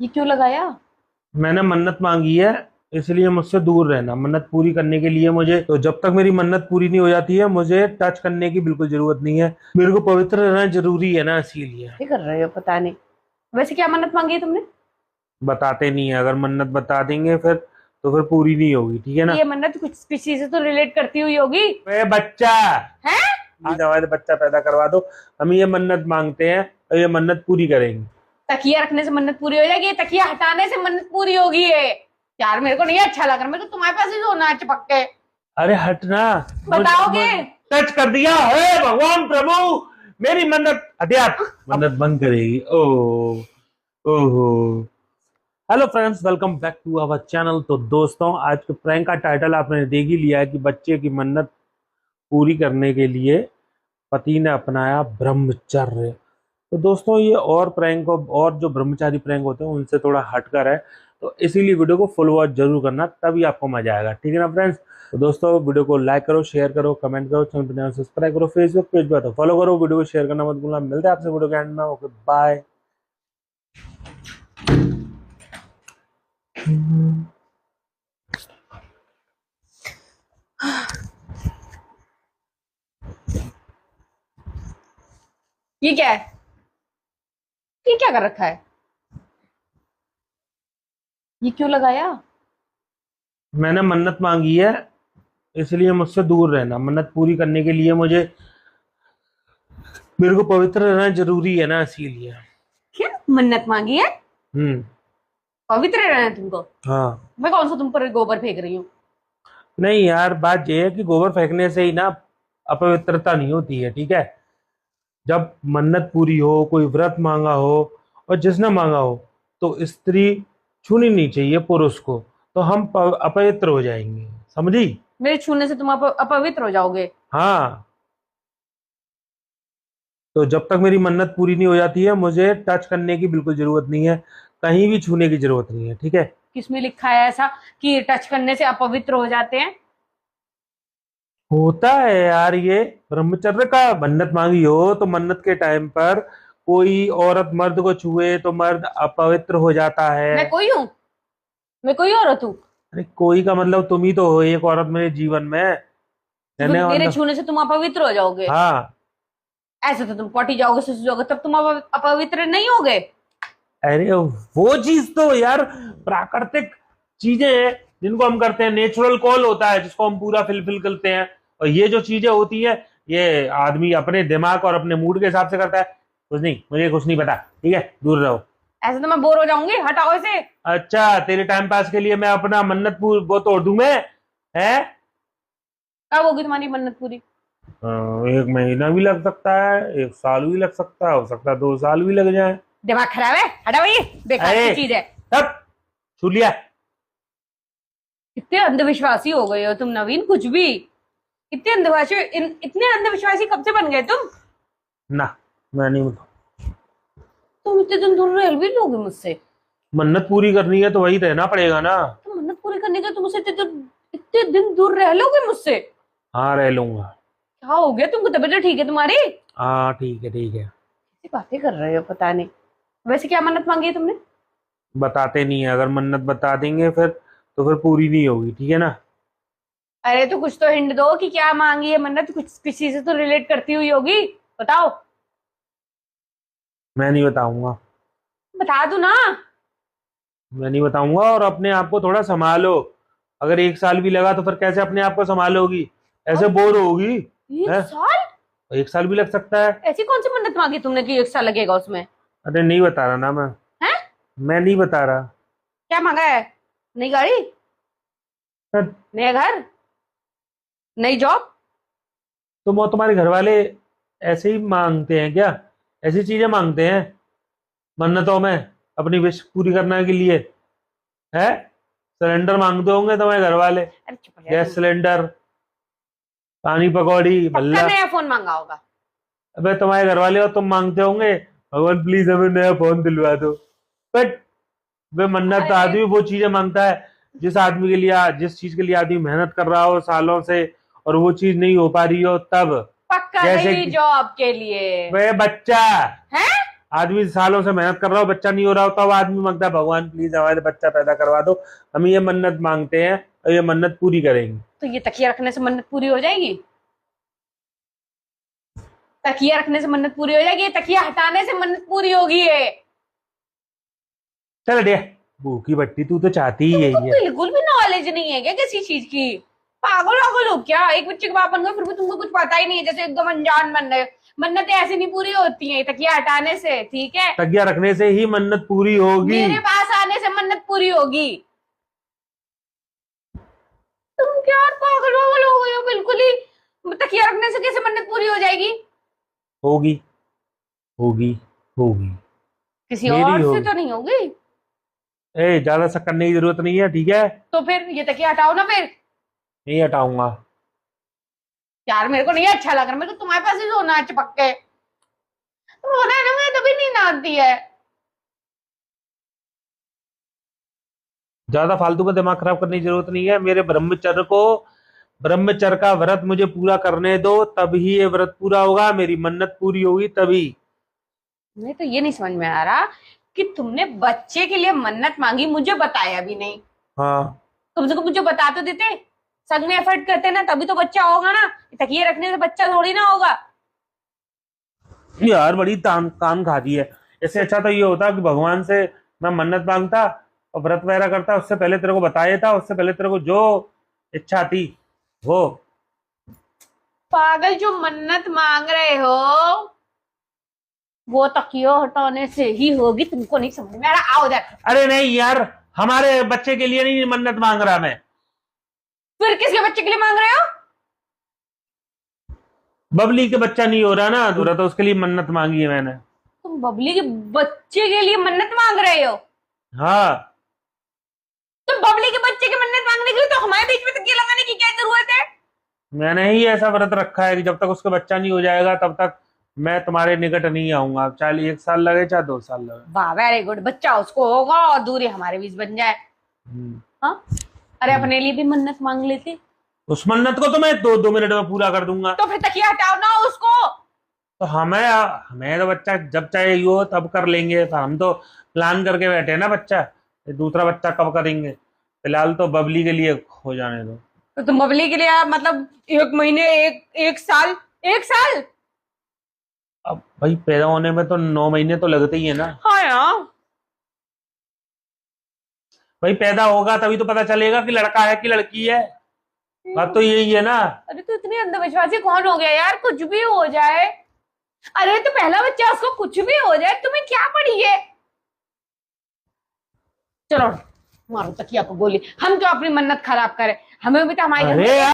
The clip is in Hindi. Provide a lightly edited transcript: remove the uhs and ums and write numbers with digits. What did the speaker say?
ये क्यों लगाया? मैंने मन्नत मांगी है, इसलिए मुझसे दूर रहना। मन्नत पूरी करने के लिए मुझे, तो जब तक मेरी मन्नत पूरी नहीं हो जाती है मुझे टच करने की बिल्कुल जरूरत नहीं है। मेरे को पवित्र रहना जरूरी है ना, इसीलिए। ये कर रहे हो पता नहीं। वैसे क्या मन्नत मांगी है तुमने? बताते नहीं है, अगर मन्नत बता देंगे फिर तो फिर पूरी नहीं होगी, ठीक है ना। ये मन्नत कुछ किसी से तो रिलेट करती हुई होगी। वे बच्चा, है? ये दवा से बच्चा पैदा करवा दो। हम ये मन्नत मांगते हैं और ये मन्नत पूरी करेंगे। तकिया रखने से मन्नत पूरी हो जाएगी, ये तकिया हटाने से मन्नत पूरी होगी है। यार मेरे को नहीं अच्छा लग रहा, मेरे को तुम्हारे पास ही सोना है चिपक के। अरे हटना। बताओगे? टच कर दिया है भगवान प्रभु, मेरी मन्नत हटिया। मन्नत बंद करेगी। ओ ओहो। Hello friends, welcome back to our channel. तो दोस्तों, आज के प्रैंक का टाइटल आपने देख ही लिया है कि बच्चे की मन्नत पूरी करने के लिए पति ने अपनाया ब्रह्मचर्य। तो दोस्तों, ये और प्रैंक और जो ब्रह्मचारी प्रैंक होते हैं उनसे थोड़ा हटकर है, तो इसीलिए वीडियो को फुल वॉच जरूर करना, तभी आपको मजा आएगा, ठीक है ना फ्रेंड्स। तो दोस्तों, वीडियो को लाइक करो, शेयर करो, कमेंट करो, चैनल पर नया सब्सक्राइब करो, फेसबुक पेज पर तो फॉलो करो, वीडियो को शेयर करना मत भूलना। मिलते हैं आपसे वीडियो के एंड में। Okay bye. ये क्या है? ये क्या कर रखा है? ये क्यों लगाया? मैंने मन्नत मांगी है, इसलिए मुझसे दूर रहना। मन्नत पूरी करने के लिए मेरे को पवित्र रहना जरूरी है ना, इसीलिए। क्या मन्नत मांगी है? हम्म। पवित्र रहना है तुमको? हाँ। मैं कौन सा तुम पर गोबर फेंक रही हूँ? नहीं यार, बात यह है कि गोबर फेंकने से ही ना अपवित्रता नहीं होती है, ठीक है। जब मन्नत पूरी हो, कोई व्रत मांगा हो और जिसने मांगा हो, तो स्त्री छूनी नहीं चाहिए पुरुष को, तो हम अपवित्र हो जाएंगे, समझी। मेरे छूने से तुम अपवित्र हो जाओगे? हाँ, तो जब तक मेरी मन्नत पूरी नहीं हो जाती है मुझे टच करने की बिल्कुल जरूरत नहीं है, कहीं भी छूने की जरूरत नहीं है, ठीक है। किसमें लिखा है ऐसा कि टच करने से अपवित्र हो जाते हैं? होता है यार, ये ब्रह्मचर्य का। मन्नत मांगी हो तो मन्नत के टाइम पर कोई औरत मर्द को छुए तो मर्द अपवित्र हो जाता है। मैं कोई हूँ? मैं कोई औरत हूँ? अरे कोई का मतलब तुम ही तो हो, एक औरत मेरे जीवन में। तो कहने का मेरे मतलब। छूने से तुम अपवित्र हो जाओगे? हाँ। ऐसे तो तुम पटी जाओगे, सुसु जाओगे, तब तुम अपवित्र नहीं होगे? अरे वो चीज तो यार प्राकृतिक चीजें हैं जिनको हम करते हैं, नेचुरल कॉल होता है जिसको हम पूरा फिलफिल करते हैं। और ये जो चीजें होती है, ये आदमी अपने दिमाग और अपने मूड के हिसाब से करता है। कुछ नहीं, मुझे कुछ नहीं पता, ठीक है, दूर रहो। ऐसे तो मैं बोर हो जाऊंगी, हटाओ इसे। अच्छा, तेरे टाइम पास के लिए मैं अपना मन्नत पूर वो तोड़ दूं मैं? है। कब होगी तुम्हारी मन्नत पूरी? एक महीना भी लग सकता है, एक साल भी लग सकता है, हो सकता है 2 साल भी लग जाए। दिमाग खराब है, हटाओ, ये बेकार अरे की चीज है। तब छू लिया। कितने अंधविश्वासी हो गए हो तुम नवीन, कुछ भी। इतने अंधविश्वासी, इतने अंधविश्वासी कब से बन गए तुम? ना, मैं नहीं बताऊं। तुम इतने दिन दूर रह भी लोगे मुझसे? मन्नत पूरी करनी है तो वही रहना पड़ेगा ना। तुम मन्नत पूरी करने के तुम मुझसे इतने दिन दूर रह लोगे मुझसे? हाँ, रह लूंगा। क्या हो गया तुमको? तबीयत ठीक है तुम्हारी? हाँ ठीक है, ठीक है। कैसी बातें कर रहे हो पता नहीं। वैसे क्या मन्नत मांगी है तुमने? बताते नहीं है, अगर मन्नत बता देंगे फिर तो फिर पूरी नहीं होगी, ठीक है ना। अरे तो कुछ तो हिंट दो कि क्या मांगी है मन्नत, कुछ किसी से तो रिलेट करती हुई होगी। बताओ। मैं नहीं बताऊंगा। बता दो ना। मैं नहीं बताऊंगा, और अपने आप को थोड़ा संभालो। अगर 1 साल भी लगा तो फिर कैसे अपने आप को संभालोगी? ऐसे अब बोर होगी। एक है। साल? 1 साल भी लग सकता है। ऐसी कौन सी मन्नत मांगी तुमने कि एक साल लगेगा उसमें? अरे नहीं बता रहा ना मैं। हैं? मैं नहीं बता रहा। क्या मांगा है? नई गाड़ी? हट। नया घर? नई जॉब? तुम और तुम्हारे घर वाले ऐसे ही मांगते हैं क्या? ऐसी चीजें मांगते हैं मन्नतों में, अपनी विश पूरी करने के लिए। है। सिलेंडर मांगते होंगे तुम्हारे घर वाले, अरे चुप रह गैस तुम। सिलेंडर, पानी पकौड़ी, पक्का भल्ला। नया फोन मांगा होगा। अबे तुम्हारे घर वाले, और तुम मांगते होंगे भगवान प्लीज हमें नया फोन दिलवा दो। बट वे मन्नत अरे आदमी वो चीजें मांगता है जिस आदमी के लिए, जिस चीज के लिए आदमी मेहनत कर रहा हो सालों से, और वो चीज नहीं हो पा रही हो तब। पक्का जैसे नई कि जॉब के लिए। वे बच्चा, हैं? आदमी सालों से मेहनत कर रहा हो, बच्चा नहीं हो रहा होता, अब आदमी मांगता है भगवान प्लीज हमारे बच्चा पैदा करवा दो, हम ये मन्नत मांगते हैं और ये मन्नत पूरी करेंगे। तो ये तकिया रखने से मन्नत पूरी हो जाएगी? तकिया रखने से मन्नत पूरी हो जाएगी? तकिया हटाने से मन्नत पूरी होगी है? चल डे भूखी बट्टी, तू तो चाहती ही तुमको यही है। बिल्कुल भी नॉलेज नहीं है क्या किसी चीज की? पागल वागल हो क्या? एक बच्चे के बाप बन गए फिर भी तुमको कुछ पता ही नहीं है, जैसे एकदम अनजान बन रहे हो। मन्नतें ऐसे नहीं पूरी होती हैं तकिया हटाने से, ठीक है? तकिया रखने से ही मन्नत पूरी होगी। मेरे पास आने से मन्नत पूरी होगी? तुम क्या पागल वागल हो गए हो बिल्कुल ही। तकिया रखने से कैसे मन्नत पूरी हो जाएगी? होगी होगी होगी। किसी मेरी और से होगी। तो नहीं होगी? ए ज्यादा शक करने की जरूरत नहीं है, ठीक है? तो फिर ये तकिया हटाओ ना फिर। नहीं हटाऊंगा। यार मेरे को नहीं अच्छा लग रहा, मेरे को तुम्हारे पास ही सोना है चिपक के। तुम रोना है ना, मुझे तभी नींद आती है। ज्यादा फालतू का दिमाग खराब करने की जरूरत नहीं है। मेरे ब्रह्मचर्य का व्रत मुझे पूरा करने दो, तभी ये व्रत पूरा होगा, मेरी मन्नत पूरी होगी तभी। मुझे तो ये नहीं समझ में आ रहा कि तुमने बच्चे के लिए मन्नत मांगी, मुझे बताया भी नहीं। हाँ कम से कम मुझे बता तो देते। संग में एफर्ट करते ना, तभी तो बच्चा होगा ना। तकिए रखने से बच्चा थोड़ी ना होगा। यार बड़ी कान खा दी है। इससे अच्छा तो ये होता कि भगवान से मैं मन्नत मांगता और व्रत वगैरह करता, उससे पहले तेरे को बता देता, उससे पहले तेरे को जो इच्छा थी वो। पागल, जो मन्नत मांग रहे हो वो तकिया हटाने से ही होगी। तुमको नहीं समझ में आ रहा? आओ इधर। अरे नहीं यार, हमारे बच्चे के लिए नहीं मन्नत मांग रहा मैं। फिर किसके बच्चे के लिए मांग रहे हो? बबली के बच्चा नहीं हो रहा ना दूरा, तो उसके लिए मन्नत मांगी है मैंने। तुम बबली के बच्चे के लिए मन्नत मांग रहे हो? हाँ। तो बबली के बच्चे की मन्नत मांगने के लिए तो हमारे बीच में तकिया लगाने की क्या जरूरत है? मैंने ही ऐसा व्रत रखा है कि जब तक उसका बच्चा नहीं हो जाएगा तब तक मैं तुम्हारे निकट नहीं आऊंगा, चाहे 1 साल लगे चाहे 2 साल लगे। वाह, वेरी गुड। बच्चा उसको होगा और दूरी हमारे बीच बन जाए। हम्म। हाँ, अरे अपने लिए भी मन्नत मांग लेती। उस मन्नत को तो मैं 2 मिनट में पूरा कर दूंगा। तो फिर तकिया हटाओ ना उसको। तो हमें हमें तो बच्चा जब चाहे हो तब कर लेंगे, तो हम तो प्लान करके बैठे हैं ना बच्चा, ये दूसरा बच्चा कब करेंगे। फिलहाल तो बबली के लिए हो जाने दो। तो तुम बबली के लिए मतलब 1 महीने, एक साल, 1 साल? अब भाई पैदा होने में तो 9 महीने तो लगते ही है ना। हाँ यार। भाई पैदा होगा तभी तो पता चलेगा कि लड़का है कि लड़की है। बात तो यही है ना। अरे तो इतनी अंधविश्वासी कौन हो गया यार? कुछ भी हो जाए। अरे तो पहला बच्चा, उसको कुछ भी हो जाए, तुम्हें क्या पड़ी है? चलो मारो तकिया को गोली। हम क्यों अपनी मन्नत खराब करें? हमें भी तो हमारे घर में अरे